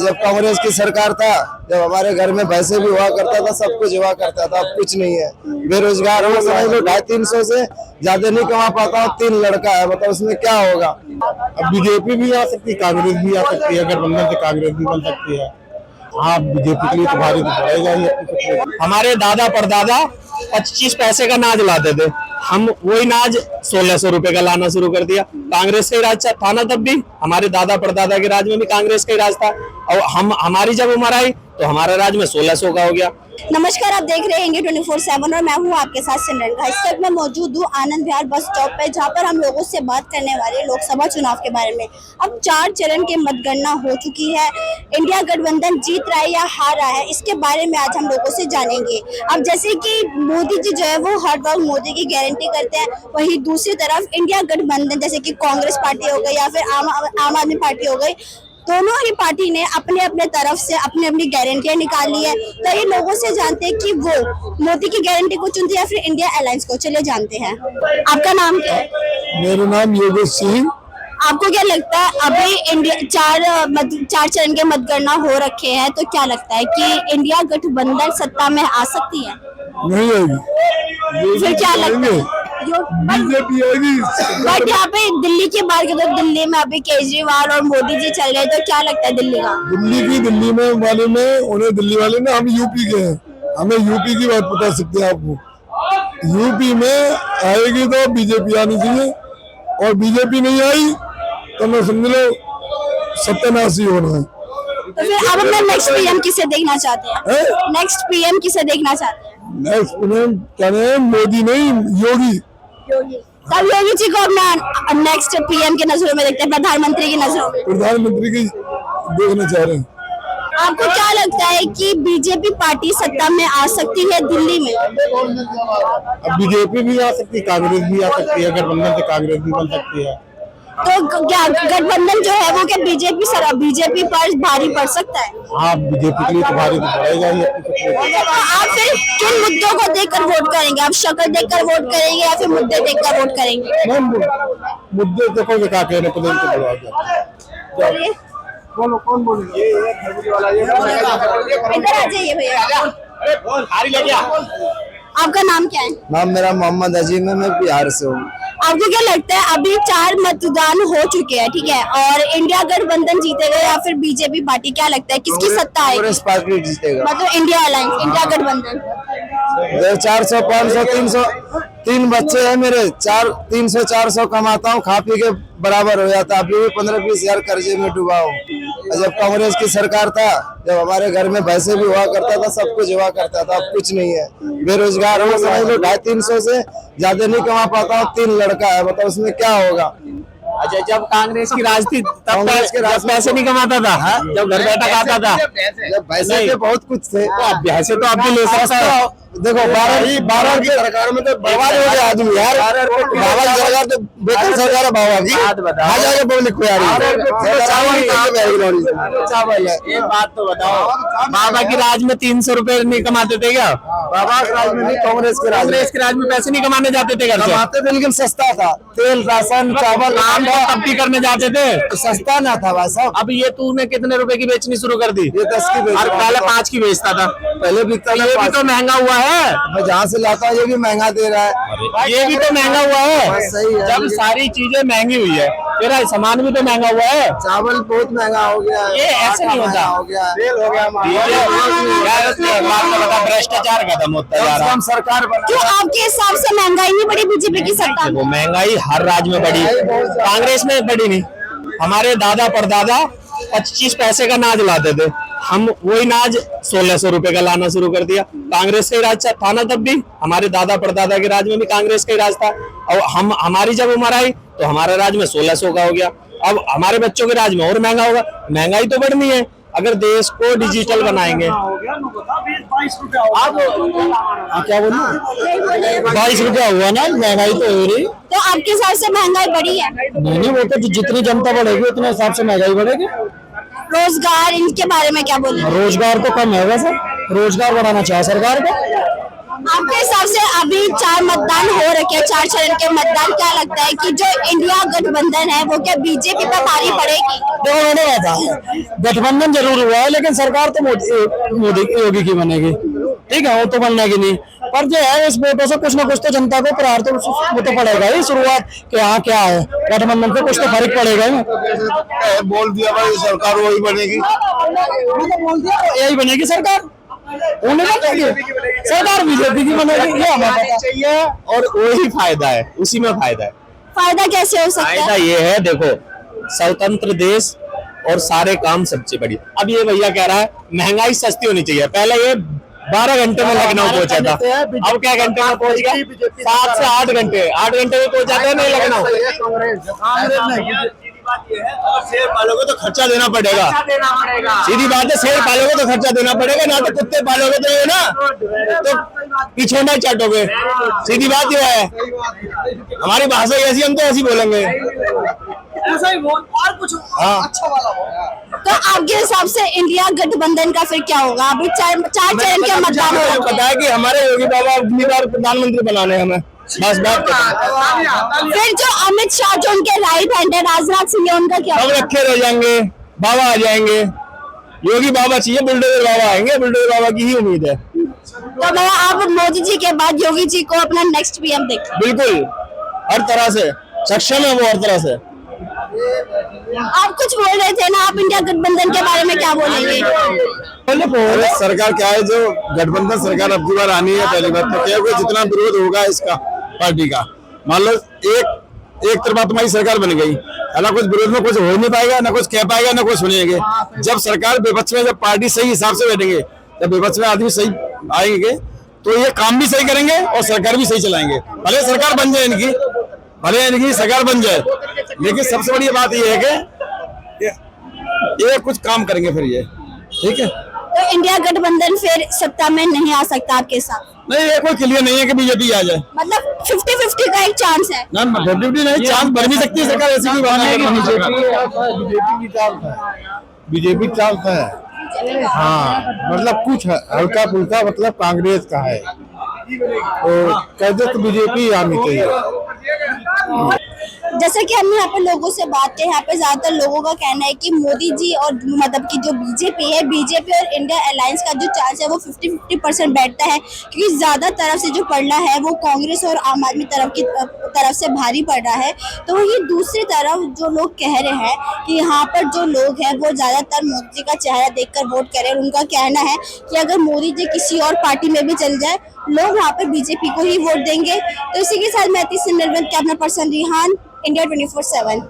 जब कांग्रेस की सरकार था, जब हमारे घर में पैसे भी हुआ करता था, सब कुछ हुआ करता था, अब कुछ नहीं है। बेरोजगार हूँ, समझ लो 250-300 से ज्यादा नहीं कमा पाता हूँ। 3 लड़का है, बताओ उसमें क्या होगा। अब बीजेपी भी आ सकती है, कांग्रेस भी आ सकती है, गठबंधन से कांग्रेस भी बन सकती है। हाँ, बीजेपी के लिए तो भारी तो पड़ेगा ही। हमारे दादा परदादा 25 पैसे का नाज लाते थे, हम वही नाज 1600 रुपए का लाना शुरू कर दिया। कांग्रेस का ही राज था ना, तब भी हमारे दादा परदादा के राज में भी कांग्रेस का ही राज था। और हमारी जब उम्र आई तो हमारा राज में 1600 का हो गया। नमस्कार, आप देख रहे हैं इंडिया 24/7 और मैं हूं आपके साथ सिमरन। इस वक्त मैं मौजूद हूं आनंद विहार बस स्टॉप पे, जहां पर हम लोगों से बात करने वाले लोकसभा चुनाव के बारे में। अब 4 चरण की मतगणना हो चुकी है। इंडिया गठबंधन जीत रहा है या हार रहा है, इसके बारे में आज हम लोगों से जानेंगे। अब जैसे कि मोदी जी जो है वो हर वक्त मोदी की गारंटी करते हैं, वही दूसरी तरफ इंडिया गठबंधन जैसे कि कांग्रेस पार्टी हो गई या फिर आम आदमी पार्टी हो गई, दोनों ही पार्टी ने अपने अपने तरफ से अपनी अपनी गारंटियां निकाली है। तो ये लोगों से जानते हैं कि वो मोदी की गारंटी को चुनते हैं या फिर इंडिया अलायंस को। चलिए जानते हैं। आपका नाम क्या है? मेरा नाम योगेश सिंह। आपको क्या लगता है, अभी इंडिया 4 चरण के मतगणना हो रखे हैं, तो क्या लगता है कि इंडिया गठबंधन सत्ता में आ सकती है? नहीं आएगी। फिर क्या लगता है? बीजेपी आएगी। बट यहाँ पे दिल्ली की बात करें तो दिल्ली में अभी केजरीवाल और मोदी जी चल रहे हैं, तो क्या लगता है दिल्ली का? दिल्ली में वाले में उन्हें दिल्ली वाले ने, हम यूपी के हैं, हमें यूपी की बात बता सकते हैं आपको। यूपी में आएगी तो बीजेपी आनी चाहिए, और बीजेपी नहीं आई तो मैं समझ लो सत्यानाशी होना है। तो फिर आप अपना नेक्स्ट पीएम किसे देखना चाहते हैं? नेक्स्ट पीएम किसे देखना चाहते हैं? नेक्स्ट पीएम क्या है? मोदी नहीं, योगी। तब योगी जी को अपना नेक्स्ट पीएम की नजरों में देखते हैं, प्रधानमंत्री की नजरों में? प्रधानमंत्री की देखना चाह रहे हैं। आपको क्या लगता है कि बीजेपी पार्टी सत्ता में आ सकती है दिल्ली में? अब बीजेपी भी आ सकती है, कांग्रेस भी आ सकती है, गठबंधन से कांग्रेस भी बन सकती है। तो क्या गठबंधन जो है वो क्या बीजेपी पर भारी पड़ सकता है? हाँ, बीजेपी के लिए तो भारी तो पड़ेगा ही। आप फिर किन मुद्दों को देखकर वोट करेंगे? आप शक्ल देखकर वोट करेंगे या फिर मुद्दे देखकर वोट करेंगे? मुद्दे देखोगे क्या कहने को बोलो, कौन बोलेंगे? इधर आ जाइए भैया। आपका नाम क्या है? नाम मेरा मोहम्मद अजीम है, मैं बिहार से हूँ। आपको क्या लगता है, अभी 4 मतदान हो चुके हैं, ठीक है, और इंडिया गठबंधन जीतेगा या फिर बीजेपी पार्टी? क्या लगता है किसकी सत्ता आएगी? कांग्रेस पार्टी जीतेगा। मतलब इंडिया अलायंस, इंडिया गठबंधन। 400, 500, 300, 3 बच्चे हैं मेरे। 300-400 कमाता हूँ, खा पी के बराबर हो जाता। अभी भी 15-20 हजार कर्जे में डूबा हूँ। जब कांग्रेस की सरकार था, जब हमारे घर में पैसे भी हुआ करता था, सब कुछ हुआ करता था, अब कुछ नहीं है। बेरोजगार हूँ, समझ लो 250-300 से ज्यादा नहीं कमा पाता हूँ। 3 लड़का है, बताओ उसमें क्या होगा। अच्छा, जब कांग्रेस की राज थी तब पैसे नहीं कमाता था। जब घर बैठा खाता था, जब पैसे थे बहुत कुछ थे। पैसे तो आप भी ले सकते हो। देखो 12 की सरकार में तो बर्बाद हो गया आदमी यार। बाबा की सरकार तो बेहतर सरकार है बाबा की। आ जाएगा पब्लिक को यार। चावल है। एक बात तो बताओ, बाबा की राज में 300 रुपए नहीं कमाते थे क्या? बाबा के राज में नहीं, कांग्रेस के राज में पैसे नहीं कमाने जाते थे घर से? कमाते थे लेकिन सस्ता था। तेल, राशन, चावल, काम तो तब भी करने जाते थे, सस्ता ना था भाई साहब। अब ये तूने कितने रुपए की बेचनी शुरू कर दी? ये 10 की बेच, पहले 5 की बेचता था। पहले बिकता था। ये भी तो महंगा हुआ है। मैं जहाँ से लाता हूँ ये भी महंगा दे रहा है। ये भी तो महंगा हुआ है। सही है। जब सारी चीजें महंगी हुई है, तेरा सामान भी तो महंगा हुआ है। चावल बहुत महंगा हो गया है। ये ऐसे नहीं होता। हो गया, तेल हो गया, भ्रष्टाचार खत्म होता जा रहा है। सरकार क्यों आपके हिसाब से महंगाई नहीं बढ़ी बीजेपी की सत्ता में? वो महंगाई हर राज्य में बढ़ी, कांग्रेस में बढ़ी नहीं। हमारे दादा परदादा 25 पैसे का नाज लाते थे, हम वही नाज 1600 रुपए का लाना शुरू कर दिया। कांग्रेस का ही राज था ना, तब भी हमारे दादा परदादा के राज में भी कांग्रेस का ही राज था। और हमारी जब उम्र आई तो हमारा राज में 1600 का हो गया। अब हमारे बच्चों के राज में और महंगा होगा। महंगाई तो बढ़नी है अगर देश को डिजिटल बनाएंगे। क्या बोलूं? 22 रुपया हुआ ना, महंगाई तो हो रही। तो आपके हिसाब से महंगाई बढ़ी है? नहीं, वो तो जितनी जनता बढ़ेगी उतने हिसाब से महंगाई बढ़ेगी। रोजगार, इनके बारे में क्या बोलेंगे? रोजगार तो कम है वैसे, रोजगार बढ़ाना चाहिए सरकार को। आपके हिसाब से अभी 4 मतदान हो रखे हैं, 4 चरण के मतदान, क्या लगता है कि जो इंडिया गठबंधन है वो क्या बीजेपी पर भारी पड़ेगी? देखो मैंने कहा था गठबंधन जरूर हुआ है, लेकिन सरकार तो मोदी योगी की बनेगी, ठीक है, वो तो बनना की नहीं। पर जो है इस वोटों से कुछ ना कुछ तो जनता को प्रहार तो वो तो पड़ेगा ही, शुरुआत कि हाँ क्या है गठबंधन से कुछ तो फर्क पड़ेगा ही। बोल दिया भाई सरकार वही बनेगी, यही बनेगी सरकार, उन्हें सरकार बीजेपी की बनेगी, ये हमें पता चाहिए। और वही फायदा है, उसी में फायदा है। फायदा कैसे हो सकता फायदा है? ये है, देखो स्वतंत्र देश और सारे काम सबसे बढ़िया। अब ये भैया कह रहा है महंगाई सस्ती होनी चाहिए, पहले ये 12 घंटे में लखनऊ पहुंचा था, अब क्या घंटे में पहुंच गया? 7 से 8 घंटे, 8 घंटे में पहुंच जाते हैं नहीं लखनऊ। शेर पालोगे तो खर्चा देना पड़ेगा, सीधी बात है, शेर पालोगे तो खर्चा देना पड़ेगा, ना तो कुत्ते पालोगे तो ये ना तो पीछे नहीं चाटोगे, सीधी बात ये है। हमारी भाषा ऐसी, हम तो ऐसी बोलेंगे। और कुछ अच्छा वाला हो। तो आपके हिसाब से इंडिया गठबंधन का फिर क्या होगा? अभी 4 चरण के मतदान हो रखे हैं। पता है कि हमारे योगी बाबा अगली बार प्रधानमंत्री बनाने हमें, बस बात फिर जो अमित शाह जो उनके राइट हैंड है राजनाथ सिंह है, उनका क्या सब होगा? रखे रह जाएंगे, बाबा आ जाएंगे, योगी बाबा चाहिए, बुलडोजर बाबा आएंगे, बुलडोजर बाबा की ही उम्मीद है। तो मैं आप मोदी जी के बाद योगी जी को अपना नेक्स्ट पीएम देखते बिल्कुल, हर तरह से सक्षम है वो, हर तरह से। आप कुछ बोल रहे थे ना, आप इंडिया गठबंधन के बारे में क्या बोलेंगे? अरे सरकार क्या है, जो गठबंधन सरकार अब की बार आनी है, पहली बात तो क्या है, जितना विरोध होगा इसका पार्टी का, मान लो एक तरफा तुम्हारी सरकार बन गई, ना कुछ विरोध में कुछ हो नहीं पाएगा, ना कुछ कह पाएगा, ना कुछ सुनेंगे। जब सरकार विपक्ष में, जब पार्टी सही हिसाब से बैठेंगे, जब विपक्ष में आदमी सही आएंगे तो ये काम भी सही करेंगे और सरकार भी सही चलाएंगे। भले सरकार बन जाए इनकी, भले इनकी सरकार बन जाए, लेकिन सबसे बड़ी बात ये है कि ये कुछ काम करेंगे फिर ये, ठीक है। तो इंडिया गठबंधन फिर सत्ता में नहीं आ सकता आपके साथ? नहीं, ये कोई क्लियर नहीं है कि बीजेपी आ जाए, मतलब 50-50 का एक चांस है ना 50-50 नहीं, चांस बन भी सकती है सरकार, ऐसी कोई बात नहीं है। बीजेपी चांस है, हाँ, मतलब कुछ हल्का फुल्का, मतलब कांग्रेस का है, तो कहते तो बीजेपी आनी चाहिए। जैसे कि हम यहाँ पे लोगों से बात की, यहाँ पे ज्यादातर लोगों का कहना है कि मोदी जी और मतलब कि जो बीजेपी है, बीजेपी और इंडिया अलायंस का जो चांस है वो 50-50% बैठता है, क्योंकि ज्यादा तरफ से जो पड़ रहा है वो कांग्रेस और आम आदमी तरफ से भारी पड़ रहा है। तो वही दूसरी तरफ जो लोग कह रहे हैं कि यहाँ पर जो लोग हैं वो ज्यादातर मोदी जी का चेहरा देखकर वोट करें, और उनका कहना है कि अगर मोदी जी किसी और पार्टी में भी चल जाए, लोग वहाँ पर बीजेपी को ही वोट देंगे। तो इसी के साथ मैं अपना पर्सन रिहान, इंडिया 24/7।